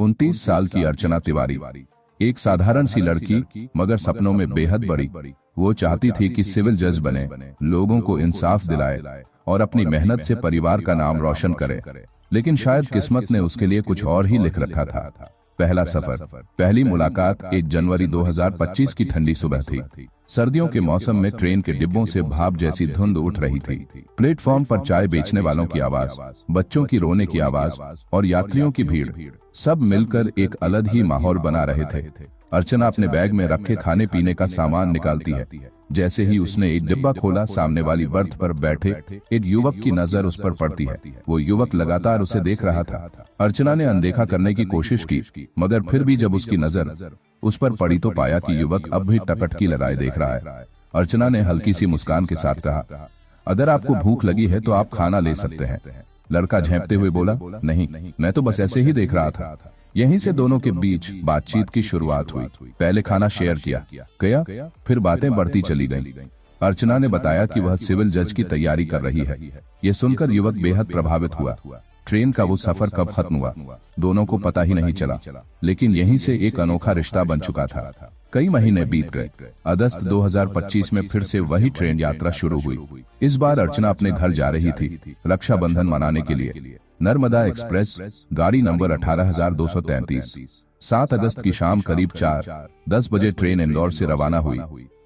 29 साल की अर्चना तिवारी, एक साधारण सी लड़की मगर सपनों में बेहद बड़ी। वो चाहती थी कि सिविल जज बने, लोगों को इंसाफ दिलाए और अपनी मेहनत से परिवार का नाम रोशन करे। लेकिन शायद किस्मत ने उसके लिए कुछ और ही लिख रखा था। पहला सफर, पहली मुलाकात 1 जनवरी 2025 की ठंडी सुबह थी। सर्दियों के मौसम में ट्रेन के डिब्बों से भाप जैसी धुंध उठ रही थी। प्लेटफॉर्म पर चाय बेचने वालों की आवाज, बच्चों की रोने की आवाज और यात्रियों की भीड़, सब मिलकर एक अलग ही माहौल बना रहे थे। अर्चना अपने बैग में रखे खाने पीने का सामान निकालती है। जैसे ही उसने एक डिब्बा खोला, सामने वाली बर्थ पर बैठे एक युवक की नजर उस पर पड़ती है। वो युवक लगातार उसे देख रहा था। अर्चना ने अनदेखा करने की कोशिश की, मगर फिर भी जब उसकी नजर उस पर पड़ी तो पाया कि युवक अब भी टकटकी लगाए देख रहा है। अर्चना ने हल्की सी मुस्कान के साथ कहा, अगर आपको भूख लगी है तो आप खाना ले सकते हैं। लड़का झेंपते हुए बोला, नहीं, मैं तो बस ऐसे ही देख रहा था। यहीं से दोनों के बीच बातचीत की शुरुआत हुई। पहले खाना शेयर किया गया, फिर बातें बढ़ती चली गईं। अर्चना ने बताया कि वह सिविल जज की तैयारी कर रही है। ये सुनकर युवक बेहद प्रभावित हुआ। ट्रेन का वो सफर कब खत्म हुआ, दोनों को पता ही नहीं चला, लेकिन यहीं से एक अनोखा रिश्ता बन चुका था। कई महीने बीत गए। अगस्त 2025 में फिर से वही ट्रेन यात्रा शुरू हुई। इस बार अर्चना अपने घर जा रही थी, रक्षाबंधन मनाने के लिए। नर्मदा एक्सप्रेस, गाड़ी नंबर 18,233। 7 अगस्त की शाम करीब 4:10 बजे ट्रेन इंदौर से रवाना हुई।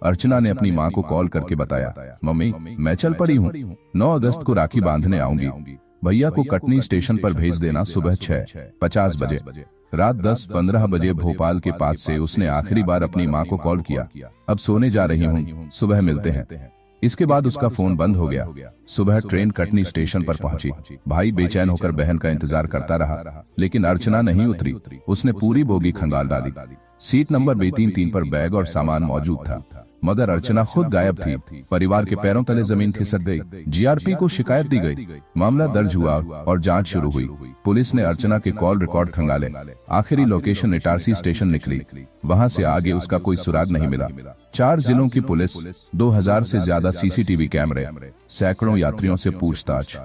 अर्चना ने अपनी मां को कॉल करके बताया, मम्मी, मैं चल पड़ी हूँ, 9 अगस्त को राखी बांधने आऊंगी। भैया को कटनी स्टेशन पर भेज देना सुबह 6:50 बजे। रात 10:15 बजे भोपाल के पास से उसने आखिरी बार अपनी मां को कॉल किया, अब सोने जा रही हूँ, सुबह मिलते हैं। इसके बाद उसका फोन बंद हो गया। सुबह ट्रेन कटनी स्टेशन पर पहुंची। भाई बेचैन होकर बहन का इंतजार करता रहा, लेकिन अर्चना नहीं उतरी। उसने पूरी बोगी खंगाल डाली। सीट नंबर B33 पर बैग और सामान मौजूद था, मगर अर्चना खुद गायब थी। परिवार के पैरों तले जमीन खिसक गई। GRP को शिकायत दी गई। मामला दर्ज हुआ और जांच शुरू हुई। पुलिस ने अर्चना के कॉल रिकॉर्ड खंगाले। आखिरी लोकेशन इटारसी स्टेशन निकली। वहां से आगे उसका कोई सुराग नहीं मिला। 4 जिलों की पुलिस, 2000 से ज्यादा CCTV कैमरे, सैकड़ों यात्रियों से पूछताछ,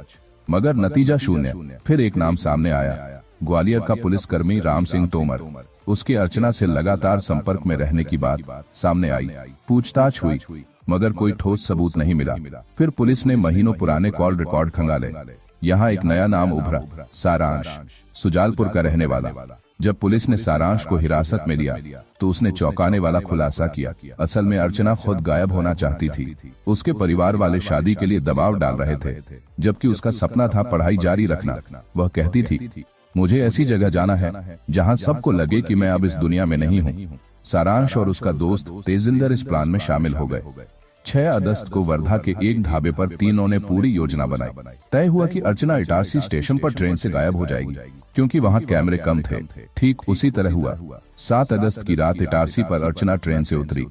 मगर नतीजा शून्य। फिर एक नाम सामने आया, ग्वालियर का पुलिसकर्मी राम सिंह तोमर। उसके अर्चना से लगातार संपर्क में रहने की बात सामने आई। पूछताछ हुई, मगर कोई ठोस सबूत नहीं मिला। फिर पुलिस ने महीनों पुराने कॉल रिकॉर्ड खंगाले। यहाँ एक नया नाम उभरा, सारांश, सुजालपुर का रहने वाला। जब पुलिस ने सारांश को हिरासत में लिया तो उसने चौंकाने वाला खुलासा किया। असल में अर्चना खुद गायब होना चाहती थी। उसके परिवार वाले शादी के लिए दबाव डाल रहे थे, जबकि उसका सपना था पढ़ाई जारी रखना। वह कहती थी, मुझे ऐसी जगह जाना है जहां सबको लगे कि मैं अब इस दुनिया में नहीं हूं। सारांश और उसका दोस्त तेजिंदर इस प्लान में शामिल हो गए। 6 अगस्त को वर्धा के एक ढाबे पर तीनों ने पूरी योजना बनाई। तय हुआ कि अर्चना इटारसी स्टेशन पर ट्रेन से गायब हो जाएगी, क्योंकि वहां कैमरे कम थे। ठीक उसी तरह हुआ। 7 अगस्त की रात इटारसी पर अर्चना ट्रेन से उतरी।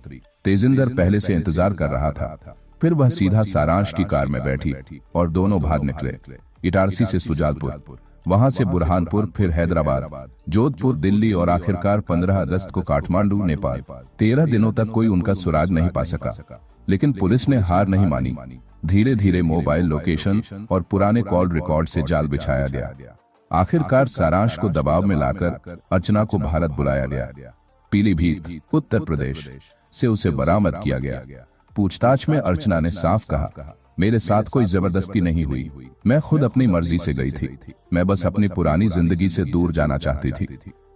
तेजिंदर पहले से इंतजार कर रहा था। फिर वह सीधा सारांश की कार में बैठी और दोनों भाग निकले। इटारसी से सुजालपुर, वहां से बुरहानपुर, फिर हैदराबाद, जोधपुर, दिल्ली और आखिरकार 15 अगस्त को काठमांडू, नेपाल। 13 दिनों तक कोई उनका सुराग नहीं पा सका, लेकिन पुलिस ने हार नहीं मानी। धीरे धीरे मोबाइल लोकेशन और पुराने कॉल रिकॉर्ड से जाल बिछाया गया। आखिरकार सारांश को दबाव में लाकर अर्चना को भारत बुलाया गया। पीलीभीत, उत्तर प्रदेश से उसे बरामद किया गया। पूछताछ में अर्चना ने साफ कहा, मेरे साथ कोई जबरदस्ती नहीं हुई, मैं खुद अपनी मर्जी से गई थी। मैं बस अपनी पुरानी जिंदगी से दूर जाना चाहती थी।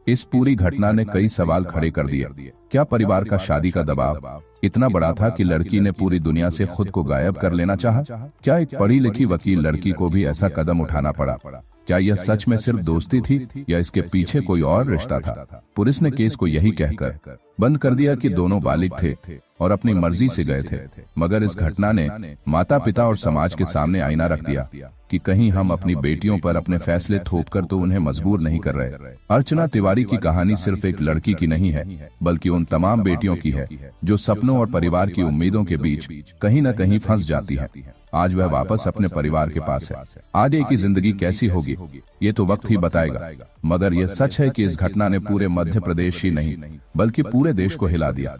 इस पूरी घटना ने कई सवाल खड़े कर दिए। क्या परिवार का शादी का दबाव इतना बड़ा था कि लड़की ने पूरी दुनिया से खुद को गायब कर लेना चाहा? क्या एक पढ़ी लिखी वकील लड़की को भी ऐसा कदम उठाना पड़ा? क्या यह सच में सिर्फ दोस्ती थी या इसके पीछे कोई और रिश्ता था? पुलिस ने केस को यही कहकर बंद कर दिया कि दोनों बालिग थे और अपनी मर्जी से गए थे। मगर इस घटना ने माता पिता और समाज के सामने आईना रख दिया कि कहीं हम अपनी बेटियों पर अपने फैसले थोपकर तो उन्हें मजबूर नहीं कर रहे। अर्चना तिवारी की कहानी सिर्फ एक लड़की की नहीं है, बल्कि उन तमाम बेटियों की है जो सपनों और परिवार की उम्मीदों के बीच कहीं न कहीं फंस जाती हैं। आज वह वापस अपने परिवार के पास है। आगे की जिंदगी कैसी होगी ये तो वक्त ही बताएगा, मगर यह सच है कि इस घटना ने पूरे मध्य प्रदेश ही नहीं बल्कि पूरे देश को हिला दिया।